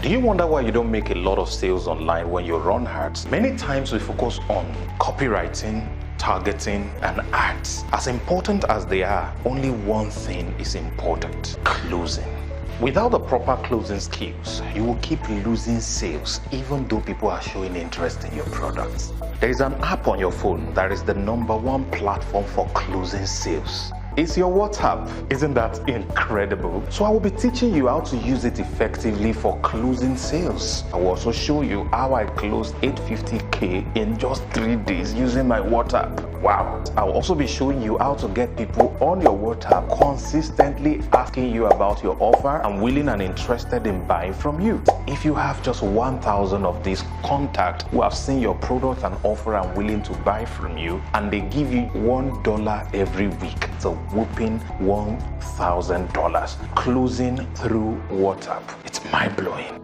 Do you wonder why you don't make a lot of sales online when you run ads? Many times we focus on copywriting, targeting, and ads. As important as they are, only one thing is important: closing. Without the proper closing skills, you will keep losing sales even though people are showing interest in your products. There is an app on your phone that is the #1 platform for closing sales. It's your WhatsApp. Isn't that incredible? So I will be teaching you how to use it effectively for closing sales. I will also show you how I closed 850K in just 3 days using my WhatsApp. Wow. I'll also be showing you how to get people on your WhatsApp consistently asking you about your offer and willing and interested in buying from you. If you have just 1,000 of these contacts who have seen your product and offer and willing to buy from you, and they give you $1 every week, it's a whooping $1,000 closing through WhatsApp. It's mind-blowing.